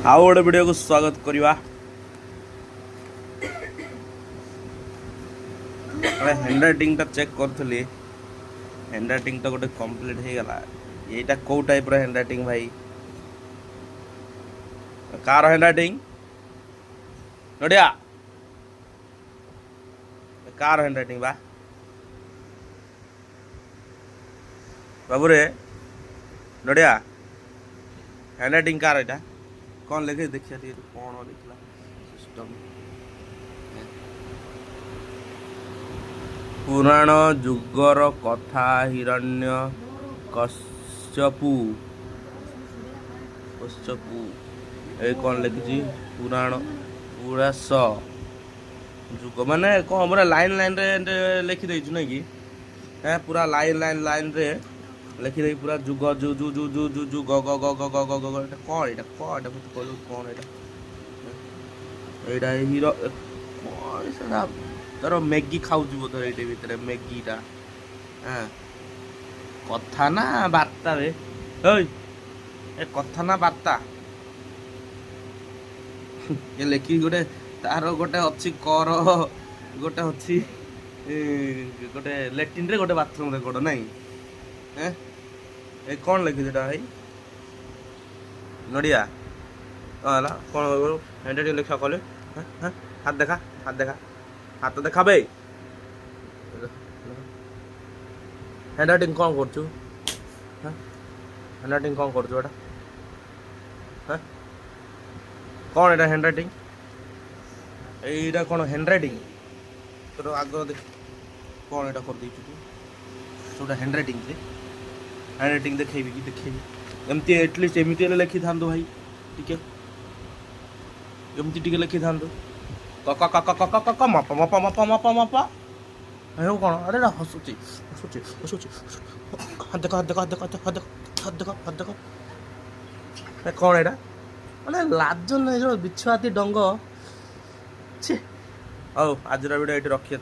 ଆଉ ଗୋଟେ ଭିଡ଼ିଓକୁ ସ୍ୱାଗତ କରିବା। ହ୍ୟାଣ୍ଡ ରାଇଟିଂଟା ଚେକ୍ କରୁଥିଲି। ହ୍ୟାଣ୍ଡ ରାଇଟିଂ ତ ଗୋଟେ କମ୍ପ୍ଲିଟ୍ ହେଇଗଲା। ଏଇଟା କୋଉ ଟାଇପ୍ର ହ୍ୟାଣ୍ଡ ରାଇଟିଂ ଭାଇ? Car hand writing? ନଡ଼ିଆ କାର ହ୍ୟାଣ୍ଡ ରାଇଟିଂ ବା ବାବୁରେ? ନଡ଼ିଆ ହ୍ୟାଣ୍ଡ ରାଇଟିଂ କାର ଏଇଟା? କ'ଣ ଲେଖେ ଦେଖିବା ଟିକେ, କ'ଣ ଲେଖିଲା ସିଷ୍ଟମ୍? ପୁରାଣ ଯୁଗର କଥା ହିରଣ୍ୟ କଶ୍ୟପୁ ଏ କ'ଣ ଲେଖିଛି? ପୁରାଣ ପୁରା ଯୁଗ ମାନେ କ'ଣ ପୁରା ଲାଇନ୍ରେ ଲେଖିଦେଇଛୁ ନାଇଁ କି? ପୁରା ଲାଇନ୍ରେ ଲେଖିଦେଇ ପୁରା ଯୁଗ ଯୁ ଯୁ ଯୁ ଯୁ ଯୁ ଯୁ ଗ ଗ ଗ ଗ ଗ ଗ ଗ ଗ ଏଇଟା କ'ଣ? ଏଇଟା କ'ଣ? ଏଇଟା ମୋତେ କହିଲୁ କ'ଣ ଏଇଟା? ଏଇଟା ହିରୋ କ'ଣ ସେଟା? ତାର ମ୍ୟାଗି ଖାଉଛି ବୋଧେ ଏଇଠି ଭିତରେ ମ୍ୟାଗିଟା। କଥା ନା ବାର୍ତ୍ତା ରେ? ଏ କଥା ନା ବାର୍ତ୍ତା? ଏ ଲେଖିକି ଗୋଟେ ତାର ଗୋଟେ ଅଛି କର, ଗୋଟେ ଅଛି ଗୋଟେ ଲେଟ୍ରିନ୍ରେ ଗୋଟେ ବାଥରୁମ୍ରେ ଗୋଟେ ନାଇଁ? ଏ କ'ଣ ଲେଖିଛି ଏଟା ଭାଇ? ନଡ଼ିଆ କ'ଣ ହେଲା? କ'ଣ ଏଇଟା ଟିକେ ଲେଖିବା କହିଲେ? ହାତ ଦେଖା, ହାତ ଦେଖା, ହାତ ଦେଖା ବେ। ହ୍ୟାଣ୍ଡ ରାଇଟିଂ କ'ଣ କରୁଛୁ? ହ୍ୟାଣ୍ଡ ରାଇଟିଂ କ'ଣ କରୁଛୁ ଏଟା? କ'ଣ ଏଇଟା ହ୍ୟାଣ୍ଡ ରାଇଟିଂ? এইটা কোন হ্যান্ড রাইটিং? তোর আগ দেখ কোন এটা କରିଦେଇଛୁ ତୁ? ସେଟା ହ୍ୟାଣ୍ଡ ରାଇଟିଂ ଯେ ହ୍ୟାଣ୍ଡ ରାଇଟିଂ ଦେଖେଇବି କି? ଦେଖେଇବି ଏମିତି, ଏଟଲିଷ୍ଟ ଏମିତି ହେଲେ ଲେଖିଥାନ୍ତୁ ଭାଇ। ଟିକେ ଏମିତି ଟିକେ ଲେଖିଥାନ୍ତୁ। କକ କକ କକ କକ ମପ ମପ ମପ ମପ ମପ ହେଉ କ'ଣ? ଆରେ ନା ହସୁଛି ହସୁଛି ହସୁଛି। ହାତ ଦେଖ, ହାତ ଦେଖ, ହାତ ଦେଖ, ହାତ ଦେଖ, ହାତ ଦେଖ, ହାତ ଦେଖ। କ'ଣ ଏଇଟା? ମାନେ ଲାଜ ନାହିଁ, ବିଛୁଆତି ଡଙ୍ଗ। ହଉ ଆଜିର ଭିଡ଼ିଓ ଏଇଠି ରଖିବା।